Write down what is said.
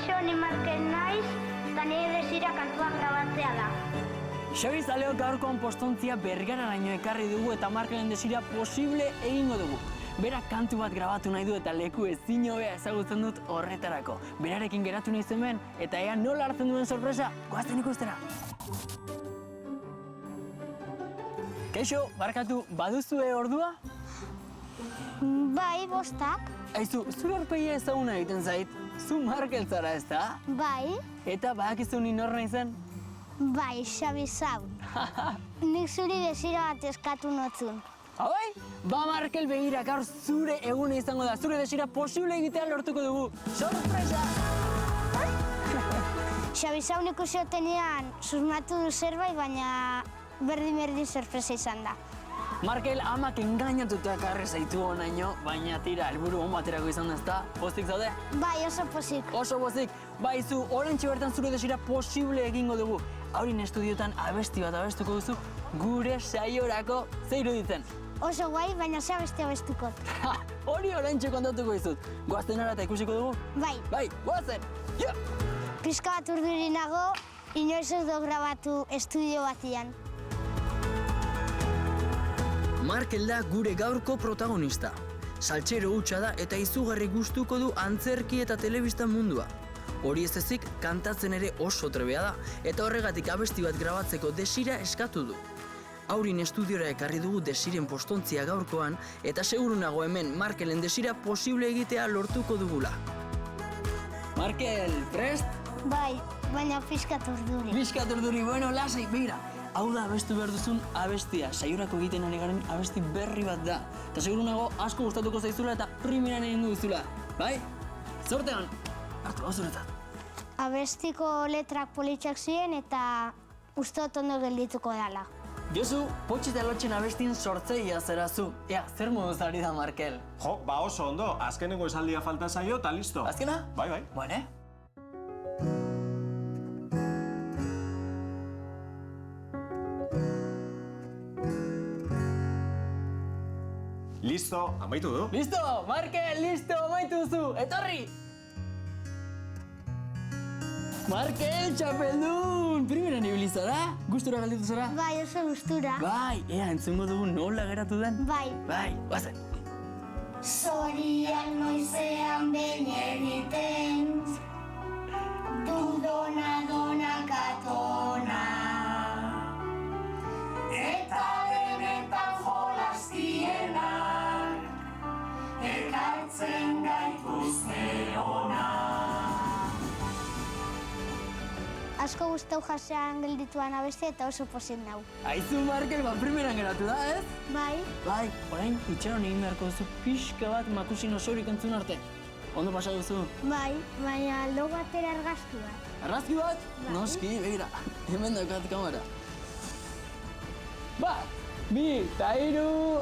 Kaixo, ni Markel naiz, eta nire desira kantua grabatzea da. Xabi Zaleok gaurkoan postontzia Bergararaino ekarri dugu eta Markelen desira posible egingo dugu. Berak kantu bat grabatu nahi du eta leku ezin hobea ezagutzen dut horretarako. Berarekin geratu nahi hemen eta ea nola hartzen duen sorpresa, goazen ikustera. Kaixo, barkatu, baduzue ordua? Bai, bostak. Aizu, zure aurpegia ezaguna egiten zait, zu Markel zara ez da? Bai. Eta badakizu ni nor naizen? Bai, Xabi Zaun. Nik zuri desira bat eskatu notzun. Bai? Ba Markel begira, gaur zure egune izango da, zure desira posible egitea lortuko dugu. Sorpresa! Xabi Zaun ikusi otenean susmatu du zerbait, baina berdin sorpresa izan da. Markel amak engainatuta karri zaitu honaino, baina tira, helburu on baterako izan da, ezta? Pozik zaude? Bai, oso pozik. Oso pozik. Baizu, orentxe bertan zure desira posible egingo dugu. Haurin estudiotan abesti bat abestuko duzu, gure saiorako ze iruditzen. Oso guai, baina ze abesti abestuko. Hori orentxe kontatuko dizut. Goazten ara eta ikusiko dugu? Bai. Bai, goazen! Pizka bat urduri nago, inoiz ez do grabatu estudio batian. Markel da gure gaurko protagonista. Saltxero hutsa da eta izugarri gustuko du antzerki eta telebista mundua. Hori ez ezik, kantatzen ere oso trebea da, eta horregatik abesti bat grabatzeko desira eskatu du. Haurin estudiora ekarri dugu desiren postontzia gaurkoan, eta seguru nago hemen Markelen desira posible egitea lortuko dugula. Markel, prest? Bai, baina pizkat urduri. Pizkat urduri, bueno, lasai, begira. Hau da abestu behar duzun abestia, saiorako egiten ari garen abesti berri bat da. Eta seguru nago asko gustatuko zaizula eta primeran egingo duzula. Bai? Zortean, hartu hau zuretzat. Abestiko letrak politxak ziren eta uste ondo geldituko dela. Josu, potxi eta lotxen abestien sortzeia zerazu. Ea, zer moduz ari da Markel? Jo, ba oso ondo, azkenengo esaldia falta zaio eta listo. Azkena? Bai. Bone. Listo, amaitu du. Listo, Markel, listo, amaitu duzu, etorri! Markel, txapeldun! Primeran ibili zara? Gustura galditu zara? Bai, oso gustura. Bai, ea, entzungo dugu nola geratu den? Bai. Bai, guazen. Zorian noizean behin egiten, dona katona, eta benetan jolaztienak, ekartzen gaituzte ona. Asko gustau jasean geldituan abestia eta oso pozik nau. Aizu, Markel, primeran geratu da, ez? Bai. Bai, orain itxaron egin beharko duzu pixka bat makusin osorik entzun arte. Ondo pasa duzu? Bai, baina lo batera argazki bat. Argazki bat? Bai. Noski, begira, hemen daukat kamera. Bat, bi, eta hiru...